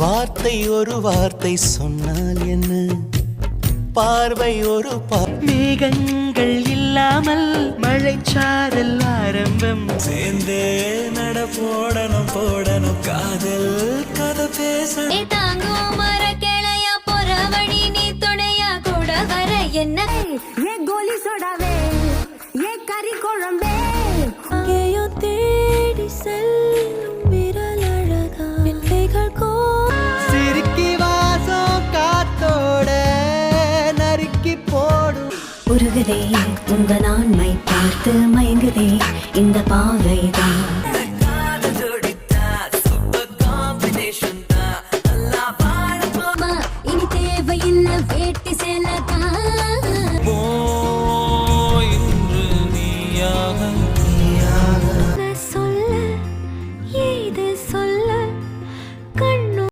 வார்த்தை ஒரு வார்த்தை சொன்னால் என்ன, பார்வை ஒரு மேகங்கள் இல்லாமல் மழைச்சாரல் ஆரம்பம். சேர்ந்தே நட போடணும் போடணும் காதல் கதை பேச. தாங்கும் மர கிளையா போற வழி நீ துணையா கூட வர என்ன. ஏ கோலி சொடாவே ஏ கறி குழம்பே ஏயோ தேடி செல்லும் விரல் அழகா எல்லைகள் சிரிக்கி வாசம் காத்தோட நறுக்கி போடும். உருகுதே உங்க நான்மை பார்த்து மயங்குதே இந்த பாவைதான்.